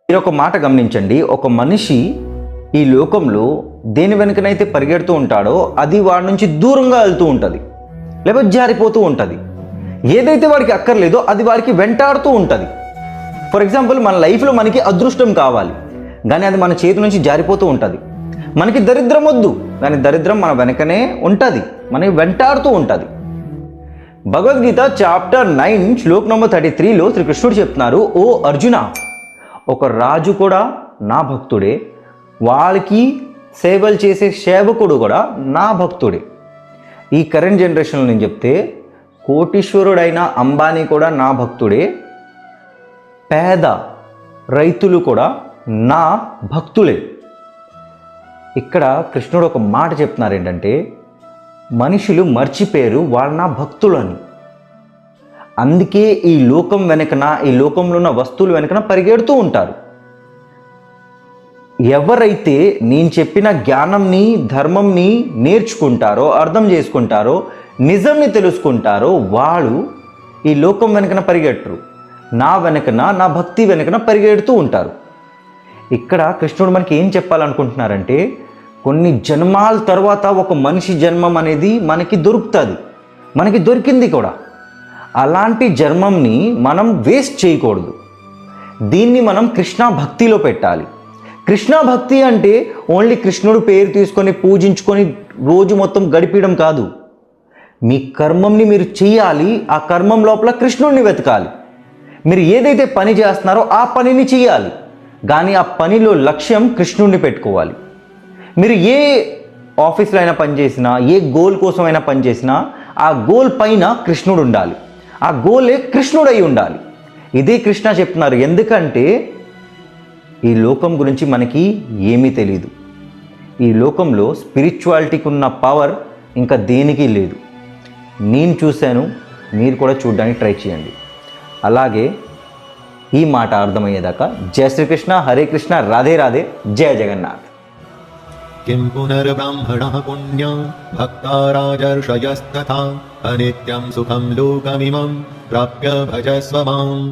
మీరు ఒక మాట గమనించండి, ఒక మనిషి ఈ లోకంలో దేని వెనుకనైతే పరిగెడుతూ ఉంటాడో అది వాడి నుంచి దూరంగా వెళ్తూ ఉంటుంది, లేకపోతే జారిపోతూ ఉంటుంది. ఏదైతే వాడికి అక్కర్లేదో అది వాడికి వెంటాడుతూ ఉంటుంది. ఫర్ ఎగ్జాంపుల్, మన లైఫ్లో మనకి అదృష్టం కావాలి, కానీ అది మన చేతి నుంచి జారిపోతూ ఉంటుంది. మనకి దరిద్రం వద్దు, కానీ దరిద్రం మన వెనకనే ఉంటుంది, మనకి వెంటాడుతూ ఉంటుంది. భగవద్గీత చాప్టర్ 9 శ్లోక్ నంబర్ 33లో శ్రీకృష్ణుడు చెప్తున్నారు, ఓ అర్జున, ఒక రాజు కూడా నా భక్తుడే, వాళ్ళకి సేవలు చేసే సేవకుడు కూడా నా భక్తుడే. ఈ కరెంట్ జనరేషన్లో నేను చెప్తే కోటీశ్వరుడైన అంబానీ కూడా నా భక్తుడే, పేద రైతులు కూడా నా భక్తులే. ఇక్కడ కృష్ణుడు ఒక మాట చెప్తున్నారు ఏంటంటే, మనుషులు మర్చిపోయారు వాళ్ళు నా భక్తులు అని. అందుకే ఈ లోకం వెనకన, ఈ లోకంలో ఉన్న వస్తువుల వెనకన పరిగెడుతూ ఉంటారు. ఎవరైతే నేను చెప్పిన జ్ఞానంని, ధర్మంని నేర్చుకుంటారో, అర్థం చేసుకుంటారో, నిజంని తెలుసుకుంటారో వాళ్ళు ఈ లోకం వెనకన పరిగెట్టరు, నా వెనకన, నా భక్తి వెనకన పరిగెడుతూ ఉంటారు. ఇక్కడ కృష్ణుడు మనకి ఏం చెప్పాలనుకుంటున్నారంటే, కొన్ని జన్మాల తర్వాత ఒక మనిషి జన్మం అనేది మనకి దొరుకుతుంది, మనకి దొరికింది కూడా. అలాంటి జన్మంని మనం వేస్ట్ చేయకూడదు. దీన్ని మనం కృష్ణ భక్తిలో పెట్టాలి. కృష్ణ భక్తి అంటే ఓన్లీ కృష్ణుడు పేరు తీసుకొని పూజించుకొని రోజు మొత్తం గడిపేయడం కాదు. మీ కర్మంని మీరు చేయాలి, ఆ కర్మం లోపల కృష్ణుడిని వెతకాలి. మీరు ఏదైతే పని చేస్తున్నారో ఆ పనిని చేయాలి, కానీ ఆ పనిలో లక్ష్యం కృష్ణుడిని పెట్టుకోవాలి. మీరు ఏ ఆఫీస్లో అయినా పనిచేసినా, ఏ గోల్ కోసం అయినా పనిచేసినా ఆ గోల్ పైన కృష్ణుడు ఉండాలి, ఆ గోలే కృష్ణుడై ఉండాలి. ఇదే కృష్ణ చెప్తున్నారు. ఎందుకంటే ఈ లోకం గురించి మనకి ఏమీ తెలియదు. ఈ లోకంలో స్పిరిచువాలిటీకి ఉన్న పవర్ ఇంకా దేనికి లేదు. నేను చూశాను, మీరు కూడా చూడడానికి ట్రై చేయండి. అలాగే ఈ మాట అర్థమయ్యేదాకా జయ శ్రీకృష్ణ, హరే కృష్ణ, రాధే రాధే, జయ జగన్నాథ్. किं पुनर्ब्राह्मणः पुण्या भक्ता राजर्षयस्तथा अनित्यं सुखं लोकमिमं प्राप्य भजस्व माम्.